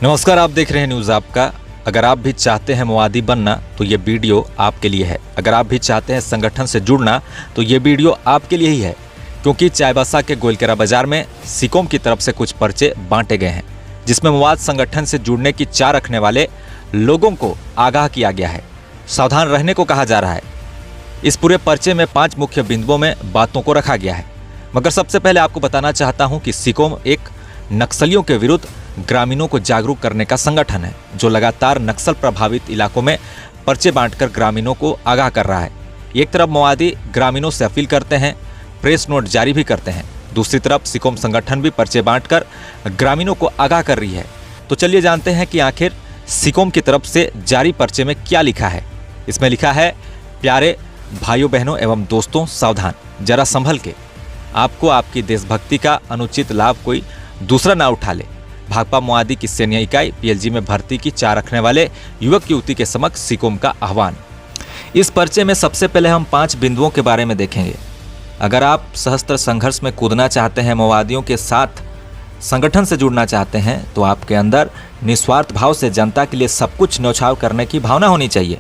नमस्कार, आप देख रहे हैं न्यूज़ आपका। अगर आप भी चाहते हैं मवादी बनना तो ये वीडियो आपके लिए है। अगर आप भी चाहते हैं संगठन से जुड़ना तो ये वीडियो आपके लिए ही है, क्योंकि चाईबासा के गोलकेरा बाजार में सिकोम की तरफ से कुछ पर्चे बांटे गए हैं, जिसमें मवाद संगठन से जुड़ने की चाह रखने वाले लोगों को आगाह किया गया है, सावधान रहने को कहा जा रहा है। इस पूरे पर्चे में 5 मुख्य बिंदुओं में बातों को रखा गया है। मगर सबसे पहले आपको बताना चाहता हूं कि सिकोम एक नक्सलियों के विरुद्ध ग्रामीणों को जागरूक करने का संगठन है, जो लगातार नक्सल प्रभावित इलाकों में पर्चे बांटकर ग्रामीणों को आगाह कर रहा है। एक तरफ माओवादी ग्रामीणों से अपील करते हैं, प्रेस नोट जारी भी करते हैं, दूसरी तरफ सिकोम संगठन भी पर्चे बांटकर ग्रामीणों को आगाह कर रही है। तो चलिए जानते हैं कि आखिर सिकोम की तरफ से जारी पर्चे में क्या लिखा है। इसमें लिखा है, प्यारे भाइयों बहनों एवं दोस्तों, सावधान, जरा संभल के। आपको आपकी देशभक्ति का अनुचित लाभ कोई दूसरा ना उठा ले। भाकपा माओवादी की सैन्य इकाई पीएलजी में भर्ती की चाह रखने वाले युवक युवती के समक्ष सिकोम का आह्वान। इस पर्चे में सबसे पहले हम 5 बिंदुओं के बारे में देखेंगे। अगर आप सशस्त्र संघर्ष में कूदना चाहते हैं, माओवादियों के साथ संगठन से जुड़ना चाहते हैं, तो आपके अंदर निस्वार्थ भाव से जनता के लिए सब कुछ न्यौछावर करने की भावना होनी चाहिए।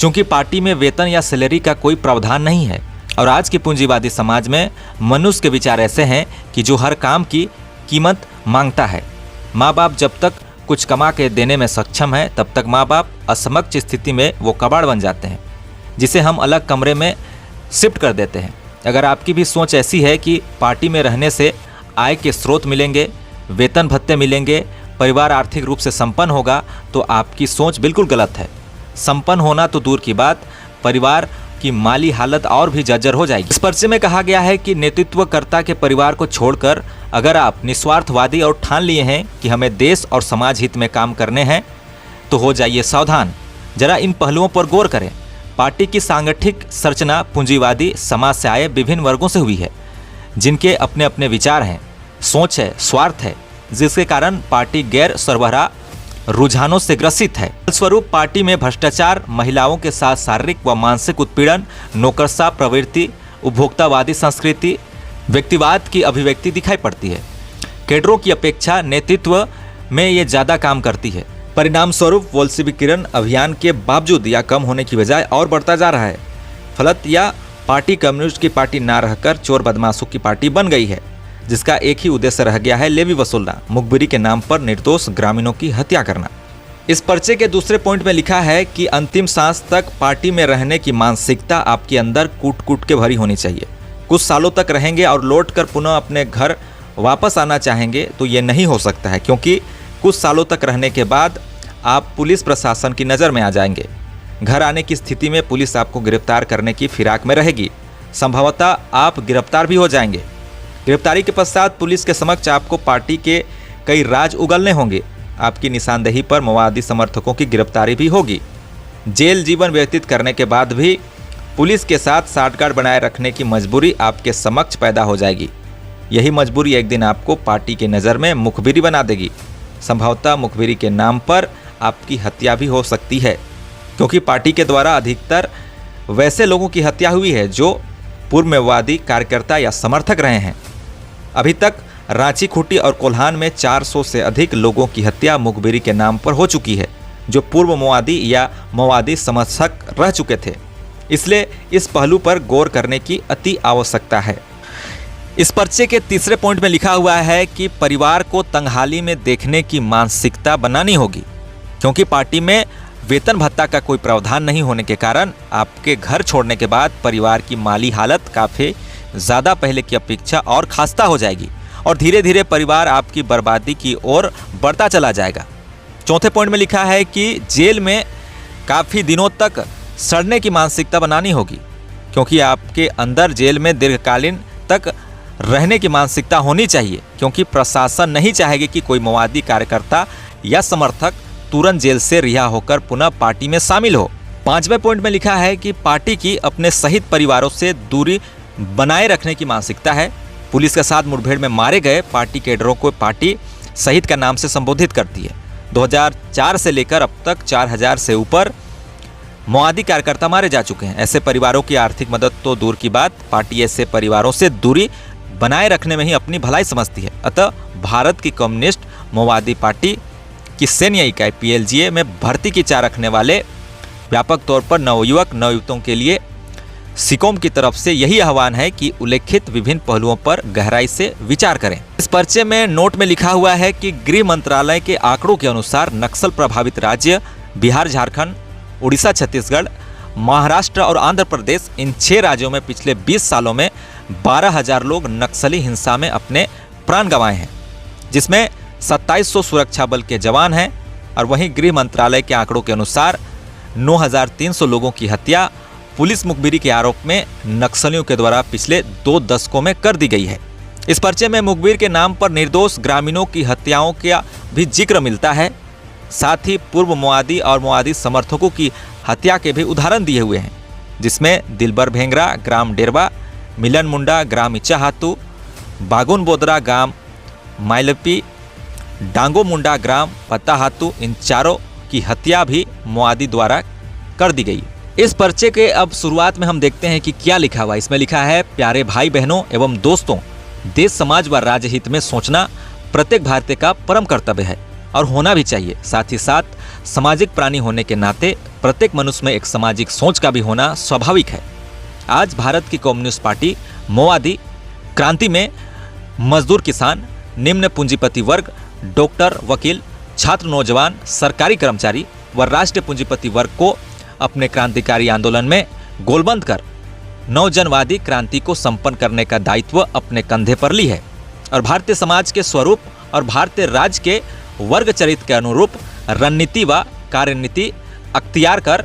क्योंकि पार्टी में वेतन या सैलरी का कोई प्रावधान नहीं है, और आज के पूंजीवादी समाज में मनुष्य के विचार ऐसे हैं कि जो हर काम की कीमत मांगता है। माँ बाप जब तक कुछ कमा के देने में सक्षम है, तब तक माँ बाप असमक्ष स्थिति में वो कबाड़ बन जाते हैं, जिसे हम अलग कमरे में शिफ्ट कर देते हैं। अगर आपकी भी सोच ऐसी है कि पार्टी में रहने से आय के स्रोत मिलेंगे, वेतन भत्ते मिलेंगे, परिवार आर्थिक रूप से संपन्न होगा, तो आपकी सोच बिल्कुल गलत है। संपन्न होना तो दूर की बात, परिवार की माली हालत और भी जर्जर हो जाएगी। इस पर्चे में कहा गया है कि नेतृत्वकर्ता के परिवार को छोड़कर अगर आप निस्वार्थवादी और ठान लिए हैं कि हमें देश और समाज हित में काम करने हैं, तो हो जाइए सावधान। जरा इन पहलुओं पर गौर करें। पार्टी की सांगठनिक संरचना पूंजीवादी समाज से आए विभिन्न वर्गों से हुई है, जिनके अपने अपने विचार हैं, सोच है, स्वार्थ है, जिसके कारण पार्टी गैर सरबराह रुझानों से ग्रसित है। फलस्वरूप पार्टी में भ्रष्टाचार, महिलाओं के साथ शारीरिक व मानसिक उत्पीड़न, नौकरशाह प्रवृत्ति, उपभोक्तावादी संस्कृति, व्यक्तिवाद की अभिव्यक्ति दिखाई पड़ती है। कैडरों की अपेक्षा नेतृत्व में ये ज़्यादा काम करती है। परिणाम स्वरूप वोल्शेविकीकरण अभियान के बावजूद या कम होने की बजाय और बढ़ता जा रहा है। फलत या पार्टी कम्युनिस्ट की पार्टी ना रहकर चोर बदमाशों की पार्टी बन गई है, जिसका एक ही उद्देश्य रह गया है, लेवी वसूलना, मुखबिरी के नाम पर निर्दोष ग्रामीणों की हत्या करना। इस पर्चे के दूसरे पॉइंट में लिखा है कि अंतिम सांस तक पार्टी में रहने की मानसिकता आपके अंदर कूट कूट के भरी होनी चाहिए। कुछ सालों तक रहेंगे और लौटकर पुनः अपने घर वापस आना चाहेंगे तो ये नहीं हो सकता है, क्योंकि कुछ सालों तक रहने के बाद आप पुलिस प्रशासन की नज़र में आ जाएंगे। घर आने की स्थिति में पुलिस आपको गिरफ्तार करने की फिराक में रहेगी। संभवतः आप गिरफ्तार भी हो जाएंगे। गिरफ्तारी के पश्चात पुलिस के समक्ष आपको पार्टी के कई राज उगलने होंगे। आपकी निशानदेही पर माओवादी समर्थकों की गिरफ्तारी भी होगी। जेल जीवन व्यतीत करने के बाद भी पुलिस के साथ साठगांठ बनाए रखने की मजबूरी आपके समक्ष पैदा हो जाएगी। यही मजबूरी एक दिन आपको पार्टी की नज़र में मुखबिरी बना देगी। संभवतः मुखबिरी के नाम पर आपकी हत्या भी हो सकती है, क्योंकि पार्टी के द्वारा अधिकतर वैसे लोगों की हत्या हुई है जो पूर्व माओवादी कार्यकर्ता या समर्थक रहे हैं। अभी तक रांची, खूंटी और कोल्हान में 400 से अधिक लोगों की हत्या मुखबिरी के नाम पर हो चुकी है, जो पूर्व माओवादी या माओवादी समर्थक रह चुके थे। इसलिए इस पहलू पर गौर करने की अति आवश्यकता है। इस पर्चे के तीसरे पॉइंट में लिखा हुआ है कि परिवार को तंगहाली में देखने की मानसिकता बनानी होगी, क्योंकि पार्टी में वेतन भत्ता का कोई प्रावधान नहीं होने के कारण आपके घर छोड़ने के बाद परिवार की माली हालत काफ़ी ज़्यादा पहले की अपेक्षा और खस्ता हो जाएगी, और धीरे धीरे परिवार आपकी बर्बादी की ओर बढ़ता चला जाएगा। चौथे पॉइंट में लिखा है कि जेल में काफ़ी दिनों तक सड़ने की मानसिकता बनानी होगी, क्योंकि आपके अंदर जेल में दीर्घकालीन तक रहने की मानसिकता होनी चाहिए, क्योंकि प्रशासन नहीं चाहेगी कि कोई माओवादी कार्यकर्ता या समर्थक तुरंत जेल से रिहा होकर पुनः पार्टी में शामिल हो। 5वें पॉइंट में लिखा है कि पार्टी की अपने शहीद परिवारों से दूरी बनाए रखने की मानसिकता है। पुलिस के साथ मुठभेड़ में मारे गए पार्टी कैडरों को पार्टी शहीद का नाम से संबोधित करती है। 2004 से लेकर अब तक 4000 से ऊपर माओवादी कार्यकर्ता मारे जा चुके हैं। ऐसे परिवारों की आर्थिक मदद तो दूर की बात, पार्टी ऐसे परिवारों से दूरी बनाए रखने में ही अपनी भलाई समझती है। अतः भारत की कम्युनिस्ट माओवादी पार्टी कि सैन्य इकाई पीएलजीए में भर्ती की इच्छा रखने वाले व्यापक तौर पर नवयुवक नवयुवतियों के लिए सिकोम की तरफ से यही आह्वान है कि उल्लेखित विभिन्न पहलुओं पर गहराई से विचार करें। इस पर्चे में नोट में लिखा हुआ है कि गृह मंत्रालय के आंकड़ों के अनुसार नक्सल प्रभावित राज्य बिहार, झारखंड, उड़ीसा, छत्तीसगढ़, महाराष्ट्र और आंध्र प्रदेश, इन 6 राज्यों में पिछले 20 सालों में 12,000 लोग नक्सली हिंसा में अपने प्राण गंवाए हैं, जिसमें 2700 सुरक्षा बल के जवान हैं। और वहीं गृह मंत्रालय के आंकड़ों के अनुसार 9,300 लोगों की हत्या पुलिस मुखबिरी के आरोप में नक्सलियों के द्वारा पिछले 2 दशकों में कर दी गई है। इस पर्चे में मुखबिर के नाम पर निर्दोष ग्रामीणों की हत्याओं का भी जिक्र मिलता है। साथ ही पूर्व माओवादी और माओवादी समर्थकों की हत्या के भी उदाहरण दिए हुए हैं, जिसमें दिलबर भेंगरा ग्राम डेरवा, मिलन मुंडा ग्राम इचाहातू, बागुन बोदरा ग्राम माइलपी, डांगो मुंडा ग्राम पत्ताहातू, इन चारों की हत्या भी माओवादी द्वारा कर दी गई। इस पर्चे के अब शुरुआत में हम देखते हैं कि क्या लिखा हुआ है। इसमें लिखा है, प्यारे भाई बहनों एवं दोस्तों, देश समाज व राज्य हित में सोचना प्रत्येक भारतीय का परम कर्तव्य है और होना भी चाहिए। साथ ही साथ सामाजिक प्राणी होने के नाते प्रत्येक मनुष्य में एक सामाजिक सोच का भी होना स्वाभाविक है। आज भारत की कम्युनिस्ट पार्टी माओवादी क्रांति में मजदूर, किसान, निम्न पूंजीपति वर्ग, डॉक्टर, वकील, छात्र, नौजवान, सरकारी कर्मचारी व राष्ट्रीय पूंजीपति वर्ग को अपने क्रांतिकारी आंदोलन में गोलबंद कर नवजनवादी क्रांति को संपन्न करने का दायित्व अपने कंधे पर ली है और भारतीय समाज के स्वरूप और भारतीय राज्य के वर्ग चरित्र के अनुरूप रणनीति व कार्यनीति अख्तियार कर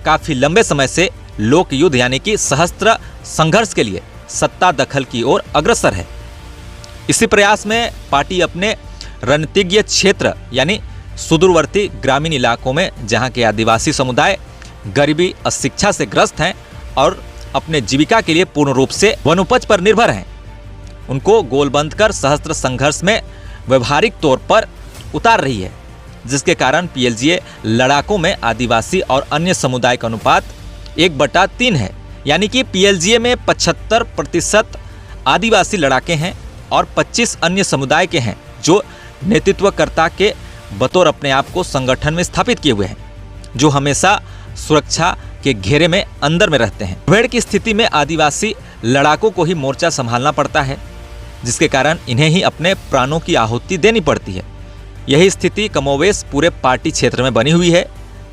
काफी लंबे समय से लोक युद्ध यानी कि सहस्त्र संघर्ष के लिए सत्ता दखल की ओर अग्रसर है। इसी प्रयास में पार्टी अपने रणनीतिज्ञ क्षेत्र यानी सुदूरवर्ती ग्रामीण इलाकों में जहां के आदिवासी समुदाय गरीबी, अशिक्षा से ग्रस्त हैं और अपने जीविका के लिए पूर्ण रूप से वनोपज पर निर्भर हैं, उनको गोलबंद कर सहस्त्र संघर्ष में व्यवहारिक तौर पर उतार रही है, जिसके कारण पीएलजीए लड़ाकों में आदिवासी और अन्य सामुदाय का अनुपात 1/3 है। यानी कि पीएलजीए में 75% आदिवासी लड़ाके हैं और 25 अन्य समुदाय के हैं, जो नेतृत्वकर्ता के बतौर अपने आप को संगठन में स्थापित किए हुए हैं, जो हमेशा सुरक्षा के घेरे में अंदर में रहते हैं। मुठभेड़ की स्थिति में आदिवासी लड़ाकों को ही मोर्चा संभालना पड़ता है, जिसके कारण इन्हें ही अपने प्राणों की आहुति देनी पड़ती है। यही स्थिति कमोवेश पूरे पार्टी क्षेत्र में बनी हुई है,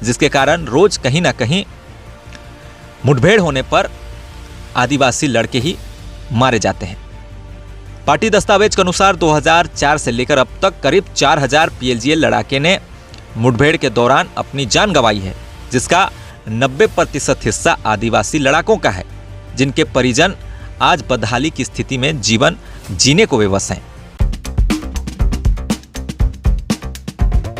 जिसके कारण रोज कहीं ना कहीं मुठभेड़ होने पर आदिवासी लड़के ही मारे जाते हैं। पार्टी दस्तावेज के अनुसार 2004 से लेकर अब तक करीब 4000 पीएलजीए लड़ाके ने मुठभेड़ के दौरान अपनी जान गंवाई है, जिसका 90% हिस्सा आदिवासी लड़ाकों का है, जिनके परिजन आज बदहाली की स्थिति में जीवन जीने को विवश हैं।